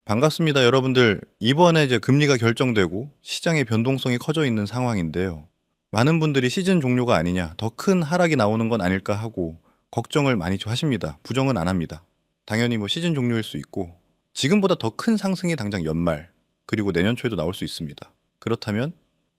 반갑습니다, 여러분들. 이번에 이제 금리가 결정되고 시장의 변동성이 커져 있는 상황인데요. 많은 분들이 시즌 종료가 아니냐, 더 큰 하락이 나오는 건 아닐까 하고 걱정을 많이 하십니다. 부정은 안 합니다. 당연히 뭐 시즌 종료일 수 있고 지금보다 더 큰 상승이 당장 연말 그리고 내년 초에도 나올 수 있습니다. 그렇다면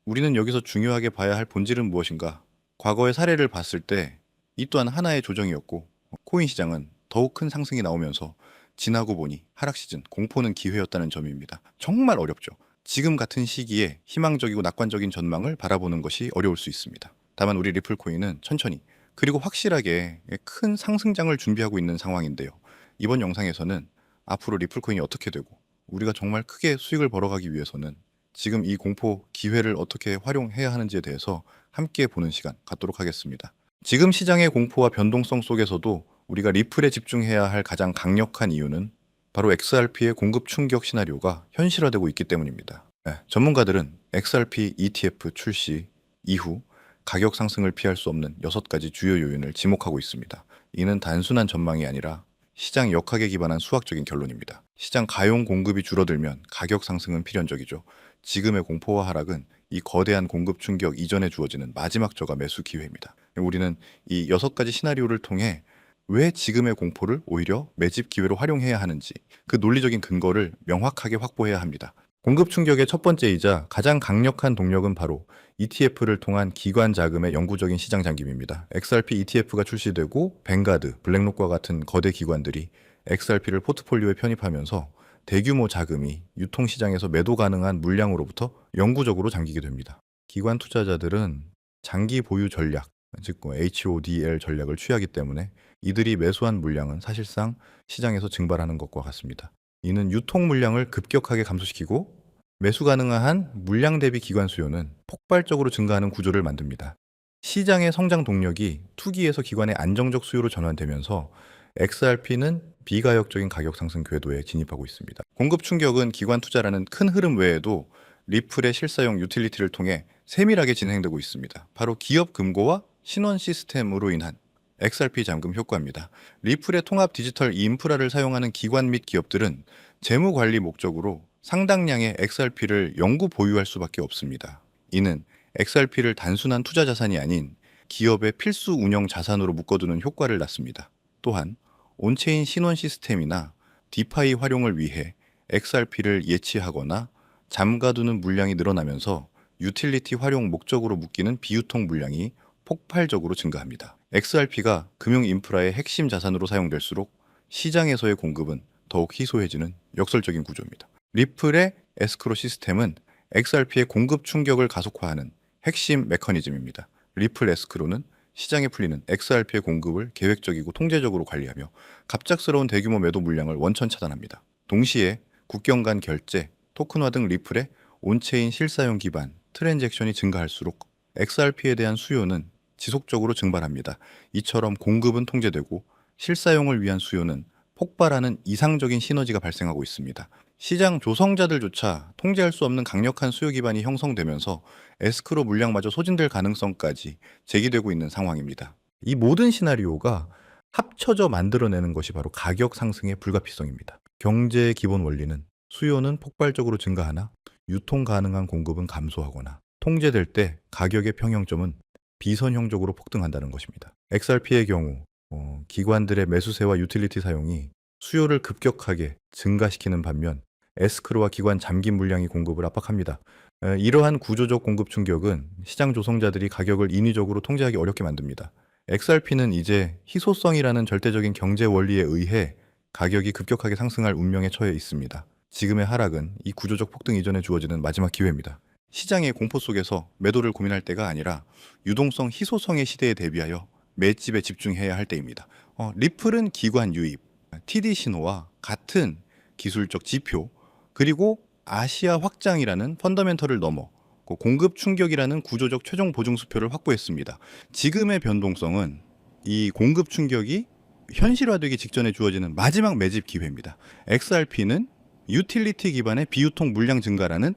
우리는 여기서 중요하게 봐야 할 본질은 무엇인가? 과거의 사례를 봤을 때 이 또한 하나의 조정이었고 코인 시장은 더욱 큰 상승이 나오면서 지나고 보니 하락 시즌, 공포는 기회였다는 점입니다. 정말 어렵죠. 지금 같은 시기에 희망적이고 낙관적인 전망을 바라보는 것이 어려울 수 있습니다. 다만 우리 리플코인은 천천히 그리고 확실하게 큰 상승장을 준비하고 있는 상황인데요. 이번 영상에서는 앞으로 리플코인이 어떻게 되고 우리가 정말 크게 수익을 벌어가기 위해서는 지금 이 공포 기회를 어떻게 활용해야 하는지에 대해서 함께 보는 시간 갖도록 하겠습니다. 지금 시장의 공포와 변동성 속에서도 우리가 리플에 집중해야 할 가장 강력한 이유는 바로 XRP의 공급 충격 시나리오가 현실화되고 있기 때문입니다. 전문가들은 XRP ETF 출시 이후 가격 상승을 피할 수 없는 6가지 주요 요인을 지목하고 있습니다. 이는 단순한 전망이 아니라 시장 역학에 기반한 수학적인 결론입니다. 시장 가용 공급이 줄어들면 가격 상승은 필연적이죠. 지금의 공포와 하락은 이 거대한 공급 충격 이전에 주어지는 마지막 저가 매수 기회입니다. 우리는 이 6가지 시나리오를 통해 왜 지금의 공포를 오히려 매집 기회로 활용해야 하는지 그 논리적인 근거를 명확하게 확보해야 합니다. 공급 충격의 첫 번째이자 가장 강력한 동력은 바로 ETF를 통한 기관 자금의 영구적인 시장 잠김입니다. XRP ETF가 출시되고 뱅가드, 블랙록과 같은 거대 기관들이 XRP를 포트폴리오에 편입하면서 대규모 자금이 유통시장에서 매도 가능한 물량으로부터 영구적으로 잠기게 됩니다. 기관 투자자들은 장기 보유 전략, 즉 HODL 전략을 취하기 때문에 이들이 매수한 물량은 사실상 시장에서 증발하는 것과 같습니다. 이는 유통 물량을 급격하게 감소시키고 매수 가능한 물량 대비 기관 수요는 폭발적으로 증가하는 구조를 만듭니다. 시장의 성장 동력이 투기에서 기관의 안정적 수요로 전환되면서 XRP는 비가역적인 가격 상승 궤도에 진입하고 있습니다. 공급 충격은 기관 투자라는 큰 흐름 외에도 리플의 실사용 유틸리티를 통해 세밀하게 진행되고 있습니다. 바로 기업 금고와 신원 시스템으로 인한 XRP 잠금 효과입니다. 리플의 통합 디지털 인프라를 사용하는 기관 및 기업들은 재무 관리 목적으로 상당량의 XRP를 영구 보유할 수밖에 없습니다. 이는 XRP를 단순한 투자 자산이 아닌 기업의 필수 운영 자산으로 묶어두는 효과를 낳습니다. 또한 온체인 신원 시스템이나 디파이 활용을 위해 XRP를 예치하거나 잠가두는 물량이 늘어나면서 유틸리티 활용 목적으로 묶이는 비유통 물량이 폭발적으로 증가합니다. XRP가 금융 인프라의 핵심 자산으로 사용될수록 시장에서의 공급은 더욱 희소해지는 역설적인 구조입니다. 리플의 에스크로 시스템은 XRP의 공급 충격을 가속화하는 핵심 메커니즘입니다. 리플 에스크로는 시장에 풀리는 XRP의 공급을 계획적이고 통제적으로 관리하며 갑작스러운 대규모 매도 물량을 원천 차단합니다. 동시에 국경 간 결제, 토큰화 등 리플의 온체인 실사용 기반 트랜잭션이 증가할수록 XRP에 대한 수요는 지속적으로 증발합니다. 이처럼 공급은 통제되고 실사용을 위한 수요는 폭발하는 이상적인 시너지가 발생하고 있습니다. 시장 조성자들조차 통제할 수 없는 강력한 수요 기반이 형성되면서 에스크로 물량마저 소진될 가능성까지 제기되고 있는 상황입니다. 이 모든 시나리오가 합쳐져 만들어내는 것이 바로 가격 상승의 불가피성입니다. 경제의 기본 원리는 수요는 폭발적으로 증가하나 유통 가능한 공급은 감소하거나 통제될 때 가격의 평형점은 비선형적으로 폭등한다는 것입니다. XRP의 경우 기관들의 매수세와 유틸리티 사용이 수요를 급격하게 증가시키는 반면 에스크로와 기관 잠긴 물량이 공급을 압박합니다. 이러한 구조적 공급 충격은 시장 조성자들이 가격을 인위적으로 통제하기 어렵게 만듭니다. XRP는 이제 희소성이라는 절대적인 경제 원리에 의해 가격이 급격하게 상승할 운명에 처해 있습니다. 지금의 하락은 이 구조적 폭등 이전에 주어지는 마지막 기회입니다. 시장의 공포 속에서 매도를 고민할 때가 아니라 유동성 희소성의 시대에 대비하여 매집에 집중해야 할 때입니다. 리플은 기관 유입, TD 신호와 같은 기술적 지표, 그리고 아시아 확장이라는 펀더멘털을 넘어 공급 충격이라는 구조적 최종 보증 수표를 확보했습니다. 지금의 변동성은 이 공급 충격이 현실화되기 직전에 주어지는 마지막 매집 기회입니다. XRP는 유틸리티 기반의 비유통 물량 증가라는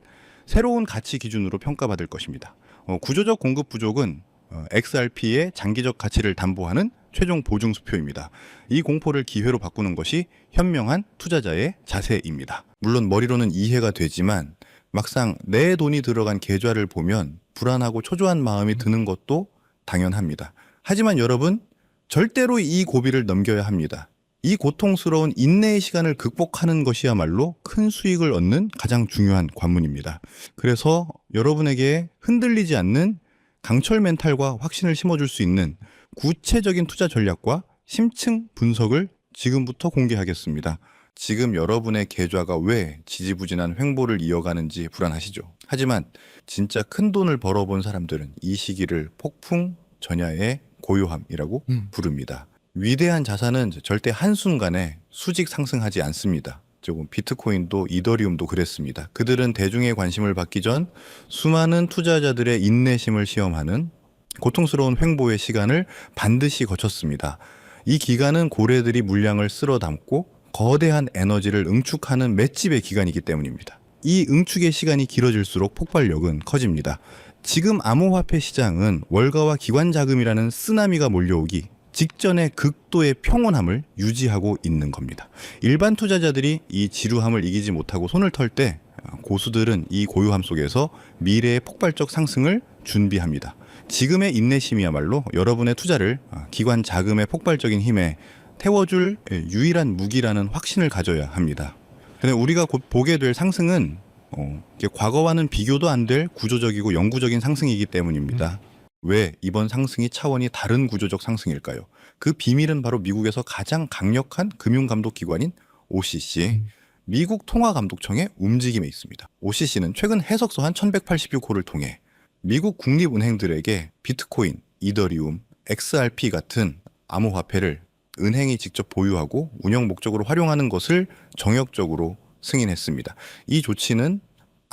새로운 가치 기준으로 평가받을 것입니다. 구조적 공급 부족은 XRP의 장기적 가치를 담보하는 최종 보증 수표입니다. 이 공포를 기회로 바꾸는 것이 현명한 투자자의 자세입니다. 물론 머리로는 이해가 되지만 막상 내 돈이 들어간 계좌를 보면 불안하고 초조한 마음이 드는 것도 당연합니다. 하지만 여러분, 절대로 이 고비를 넘겨야 합니다. 이 고통스러운 인내의 시간을 극복하는 것이야말로 큰 수익을 얻는 가장 중요한 관문입니다. 그래서 여러분에게 흔들리지 않는 강철 멘탈과 확신을 심어줄 수 있는 구체적인 투자 전략과 심층 분석을 지금부터 공개하겠습니다. 지금 여러분의 계좌가 왜 지지부진한 횡보를 이어가는지 불안하시죠? 하지만 진짜 큰 돈을 벌어본 사람들은 이 시기를 폭풍 전야의 고요함이라고 부릅니다. 위대한 자산은 절대 한순간에 수직 상승하지 않습니다. 조금 비트코인도 이더리움도 그랬습니다. 그들은 대중의 관심을 받기 전 수많은 투자자들의 인내심을 시험하는 고통스러운 횡보의 시간을 반드시 거쳤습니다. 이 기간은 고래들이 물량을 쓸어 담고 거대한 에너지를 응축하는 맷집의 기간이기 때문입니다. 이 응축의 시간이 길어질수록 폭발력은 커집니다. 지금 암호화폐 시장은 월가와 기관 자금이라는 쓰나미가 몰려오기 직전의 극도의 평온함을 유지하고 있는 겁니다. 일반 투자자들이 이 지루함을 이기지 못하고 손을 털 때 고수들은 이 고요함 속에서 미래의 폭발적 상승을 준비합니다. 지금의 인내심이야말로 여러분의 투자를 기관 자금의 폭발적인 힘에 태워줄 유일한 무기라는 확신을 가져야 합니다. 근데 우리가 곧 보게 될 상승은 과거와는 비교도 안 될 구조적이고 영구적인 상승이기 때문입니다. 왜 이번 상승이 차원이 다른 구조적 상승일까요? 그 비밀은 바로 미국에서 가장 강력한 금융감독기관인 OCC, 미국 통화감독청의 움직임에 있습니다. OCC는 최근 해석서 한 1186호를 통해 미국 국립은행들에게 비트코인, 이더리움, XRP 같은 암호화폐를 은행이 직접 보유하고 운영 목적으로 활용하는 것을 정역적으로 승인했습니다. 이 조치는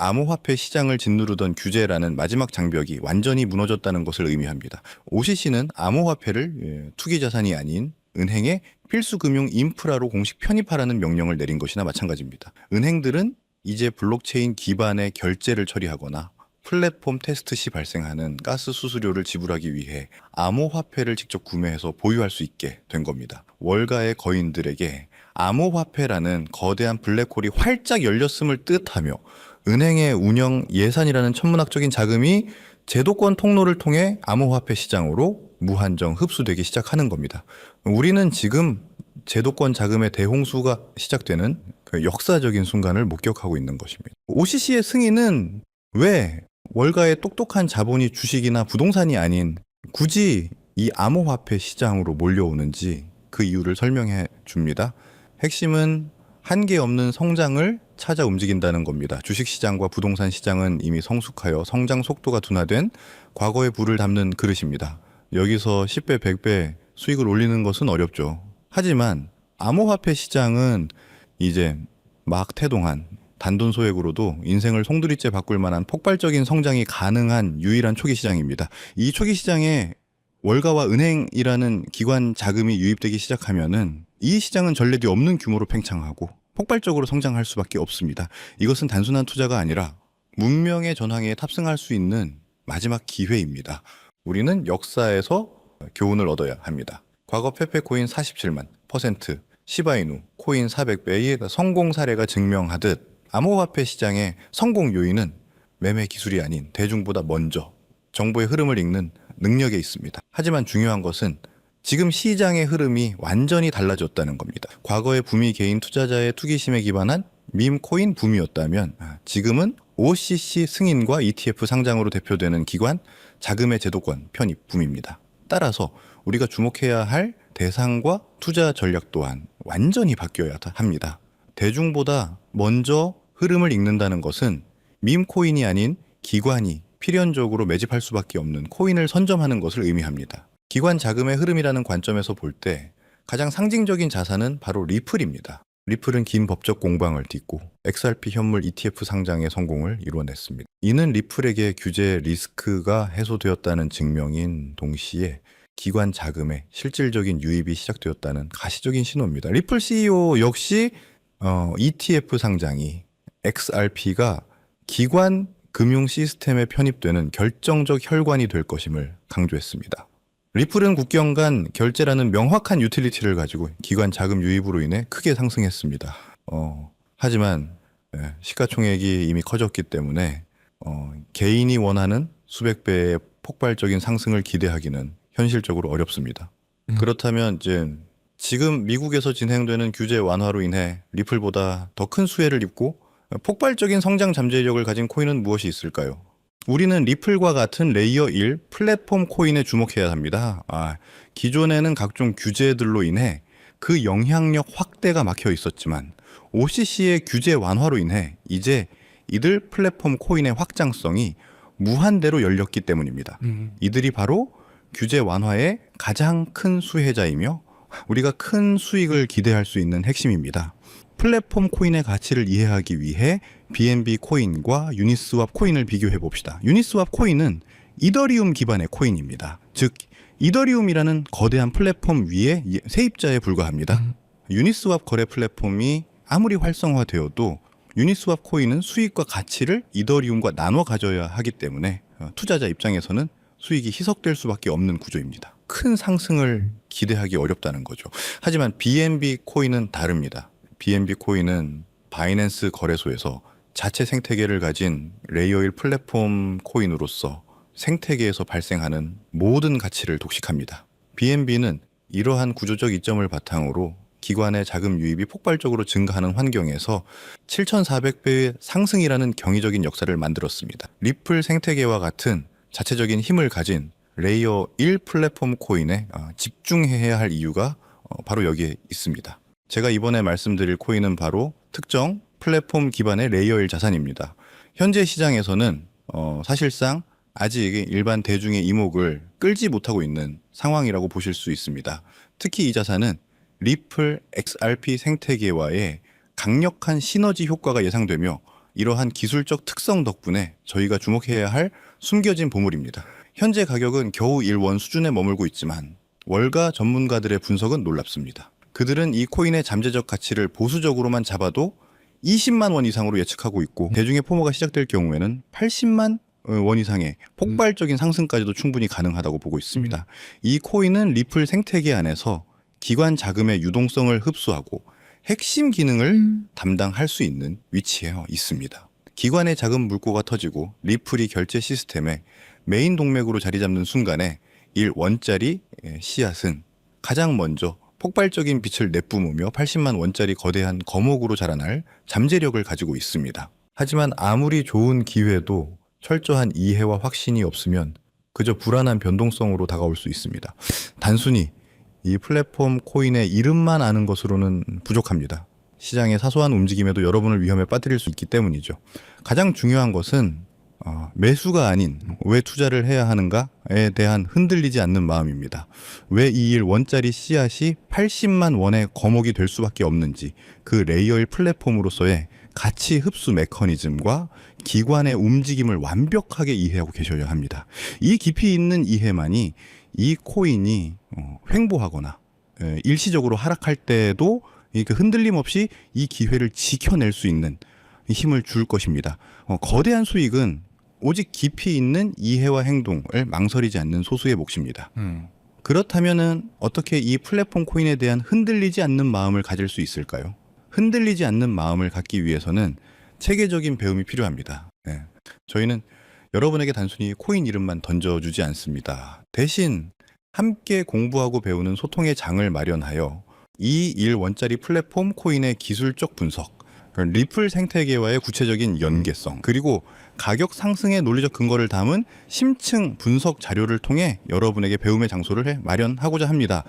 암호화폐 시장을 짓누르던 규제라는 마지막 장벽이 완전히 무너졌다는 것을 의미합니다. OCC는 암호화폐를 투기 자산이 아닌 은행의 필수 금융 인프라로 공식 편입하라는 명령을 내린 것이나 마찬가지입니다. 은행들은 이제 블록체인 기반의 결제를 처리하거나 플랫폼 테스트 시 발생하는 가스 수수료를 지불하기 위해 암호화폐를 직접 구매해서 보유할 수 있게 된 겁니다. 월가의 거인들에게 암호화폐라는 거대한 블랙홀이 활짝 열렸음을 뜻하며 은행의 운영 예산이라는 천문학적인 자금이 제도권 통로를 통해 암호화폐 시장으로 무한정 흡수되기 시작하는 겁니다. 우리는 지금 제도권 자금의 대홍수가 시작되는 그 역사적인 순간을 목격하고 있는 것입니다. OCC의 승인은 왜 월가의 똑똑한 자본이 주식이나 부동산이 아닌 굳이 이 암호화폐 시장으로 몰려오는지 그 이유를 설명해 줍니다. 핵심은 한계 없는 성장을 찾아 움직인다는 겁니다. 주식시장과 부동산 시장은 이미 성숙하여 성장 속도가 둔화된 과거의 부를 담는 그릇입니다. 여기서 10배, 100배 수익을 올리는 것은 어렵죠. 하지만 암호화폐 시장은 이제 막 태동한 단돈 소액으로도 인생을 송두리째 바꿀 만한 폭발적인 성장이 가능한 유일한 초기 시장입니다. 이 초기 시장에 월가와 은행이라는 기관 자금이 유입되기 시작하면은 이 시장은 전례 뒤 없는 규모로 팽창하고 폭발적으로 성장할 수밖에 없습니다. 이것은 단순한 투자가 아니라 문명의 전황에 탑승할 수 있는 마지막 기회입니다. 우리는 역사에서 교훈을 얻어야 합니다. 과거 페페코인 47만 %, 시바이누 코인 400배의 성공 사례가 증명하듯 암호화폐 시장의 성공 요인은 매매 기술이 아닌 대중보다 먼저 정보의 흐름을 읽는 능력에 있습니다. 하지만 중요한 것은 지금 시장의 흐름이 완전히 달라졌다는 겁니다. 과거의 붐이 개인 투자자의 투기심에 기반한 밈코인 붐이었다면 지금은 OCC 승인과 ETF 상장으로 대표되는 기관 자금의 제도권 편입 붐입니다. 따라서 우리가 주목해야 할 대상과 투자 전략 또한 완전히 바뀌어야 합니다. 대중보다 먼저 흐름을 읽는다는 것은 밈코인이 아닌 기관이 필연적으로 매집할 수밖에 없는 코인을 선점하는 것을 의미합니다. 기관 자금의 흐름이라는 관점에서 볼 때 가장 상징적인 자산은 바로 리플입니다. 리플은 긴 법적 공방을 딛고 XRP 현물 ETF 상장의 성공을 이뤄냈습니다. 이는 리플에게 규제 리스크가 해소되었다는 증명인 동시에 기관 자금의 실질적인 유입이 시작되었다는 가시적인 신호입니다. 리플 CEO 역시 ETF 상장이 XRP가 기관 금융 시스템에 편입되는 결정적 혈관이 될 것임을 강조했습니다. 리플은 국경 간 결제라는 명확한 유틸리티를 가지고 기관 자금 유입으로 인해 크게 상승했습니다. 하지만 시가총액이 이미 커졌기 때문에 개인이 원하는 수백 배의 폭발적인 상승을 기대하기는 현실적으로 어렵습니다. 그렇다면 이제 지금 미국에서 진행되는 규제 완화로 인해 리플보다 더 큰 수혜를 입고 폭발적인 성장 잠재력을 가진 코인은 무엇이 있을까요? 우리는 리플과 같은 레이어 1 플랫폼 코인에 주목해야 합니다. 기존에는 각종 규제들로 인해 그 영향력 확대가 막혀 있었지만 OCC의 규제 완화로 인해 이제 이들 플랫폼 코인의 확장성이 무한대로 열렸기 때문입니다. 이들이 바로 규제 완화의 가장 큰 수혜자이며 우리가 큰 수익을 기대할 수 있는 핵심입니다. 플랫폼 코인의 가치를 이해하기 위해 BNB 코인과 유니스왑 코인을 비교해 봅시다. 유니스왑 코인은 이더리움 기반의 코인입니다. 즉 이더리움이라는 거대한 플랫폼 위에 세입자에 불과합니다. 유니스왑 거래 플랫폼이 아무리 활성화되어도 유니스왑 코인은 수익과 가치를 이더리움과 나눠 가져야 하기 때문에 투자자 입장에서는 수익이 희석될 수밖에 없는 구조입니다. 큰 상승을 기대하기 어렵다는 거죠. 하지만 BNB 코인은 다릅니다. BNB 코인은 바이낸스 거래소에서 자체 생태계를 가진 레이어 1 플랫폼 코인으로서 생태계에서 발생하는 모든 가치를 독식합니다. BNB는 이러한 구조적 이점을 바탕으로 기관의 자금 유입이 폭발적으로 증가하는 환경에서 7,400배의 상승이라는 경이적인 역사를 만들었습니다. 리플 생태계와 같은 자체적인 힘을 가진 레이어 1 플랫폼 코인에 집중해야 할 이유가 바로 여기에 있습니다. 제가 이번에 말씀드릴 코인은 바로 특정 플랫폼 기반의 레이어 1 자산입니다. 현재 시장에서는 사실상 아직 일반 대중의 이목을 끌지 못하고 있는 상황이라고 보실 수 있습니다. 특히 이 자산은 리플 XRP 생태계와의 강력한 시너지 효과가 예상되며 이러한 기술적 특성 덕분에 저희가 주목해야 할 숨겨진 보물입니다. 현재 가격은 겨우 1원 수준에 머물고 있지만 월가 전문가들의 분석은 놀랍습니다. 그들은 이 코인의 잠재적 가치를 보수적으로만 잡아도 20만 원 이상으로 예측하고 있고 대중의 포모가 시작될 경우에는 80만 원 이상의 폭발적인 상승까지도 충분히 가능하다고 보고 있습니다. 이 코인은 리플 생태계 안에서 기관 자금의 유동성을 흡수하고 핵심 기능을 담당할 수 있는 위치에 있습니다. 기관의 자금 물꼬가 터지고 리플이 결제 시스템에 메인 동맥으로 자리 잡는 순간에 1원짜리 씨앗은 가장 먼저 폭발적인 빛을 내뿜으며 80만 원짜리 거대한 거목으로 자라날 잠재력을 가지고 있습니다. 하지만 아무리 좋은 기회도 철저한 이해와 확신이 없으면 그저 불안한 변동성으로 다가올 수 있습니다. 단순히 이 플랫폼 코인의 이름만 아는 것으로는 부족합니다. 시장의 사소한 움직임에도 여러분을 위험에 빠뜨릴 수 있기 때문이죠. 가장 중요한 것은 매수가 아닌 왜 투자를 해야 하는가에 대한 흔들리지 않는 마음입니다. 왜 이 1원짜리 씨앗이 80만 원의 거목이 될 수밖에 없는지 그 레이어 1 플랫폼으로서의 가치 흡수 메커니즘과 기관의 움직임을 완벽하게 이해하고 계셔야 합니다. 이 깊이 있는 이해만이 이 코인이 횡보하거나 일시적으로 하락할 때도 흔들림 없이 이 기회를 지켜낼 수 있는 힘을 줄 것입니다. 거대한 수익은 오직 깊이 있는 이해와 행동을 망설이지 않는 소수의 몫입니다. 그렇다면은 어떻게 이 플랫폼 코인에 대한 흔들리지 않는 마음을 가질 수 있을까요? 흔들리지 않는 마음을 갖기 위해서는 체계적인 배움이 필요합니다. 저희는 여러분에게 단순히 코인 이름만 던져주지 않습니다. 대신 함께 공부하고 배우는 소통의 장을 마련하여 이 1원짜리 플랫폼 코인의 기술적 분석, 리플 생태계와의 구체적인 연계성, 그리고 가격 상승의 논리적 근거를 담은 심층 분석 자료를 통해 여러분에게 배움의 장소를 마련하고자 합니다.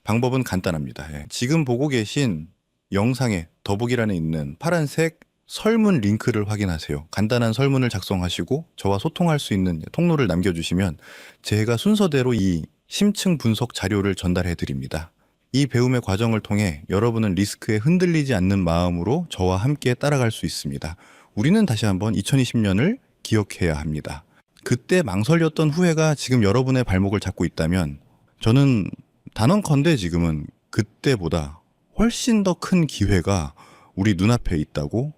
방법은 간단합니다. 지금 보고 계신 영상에 더보기란에 있는 파란색 설문 링크를 확인하세요. 간단한 설문을 작성하시고 저와 소통할 수 있는 통로를 남겨주시면 제가 순서대로 이 심층 분석 자료를 전달해 드립니다. 이 배움의 과정을 통해 여러분은 리스크에 흔들리지 않는 마음으로 저와 함께 따라갈 수 있습니다. 우리는 다시 한번 2020년을 기억해야 합니다. 그때 망설였던 후회가 지금 여러분의 발목을 잡고 있다면 저는 단언컨대 지금은 그때보다 훨씬 더 큰 기회가 우리 눈앞에 있다고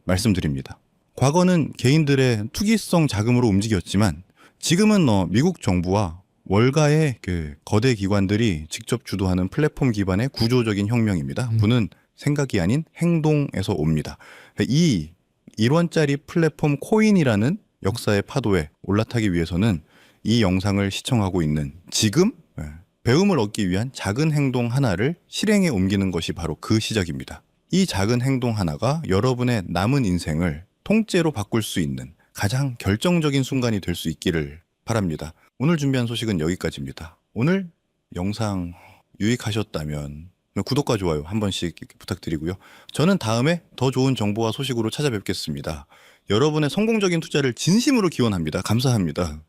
말씀드립니다. 과거는 개인들의 투기성 자금으로 움직였지만 지금은 미국 정부와 월가의 그 거대 기관들이 직접 주도하는 플랫폼 기반의 구조적인 혁명입니다. 부는 생각이 아닌 행동에서 옵니다. 이 1원짜리 플랫폼 코인이라는 역사의 파도에 올라타기 위해서는 이 영상을 시청하고 있는 지금 배움을 얻기 위한 작은 행동 하나를 실행에 옮기는 것이 바로 그 시작입니다. 이 작은 행동 하나가 여러분의 남은 인생을 통째로 바꿀 수 있는 가장 결정적인 순간이 될 수 있기를 바랍니다. 오늘 준비한 소식은 여기까지입니다. 오늘 영상 유익하셨다면 구독과 좋아요 한 번씩 부탁드리고요. 저는 다음에 더 좋은 정보와 소식으로 찾아뵙겠습니다. 여러분의 성공적인 투자를 진심으로 기원합니다. 감사합니다.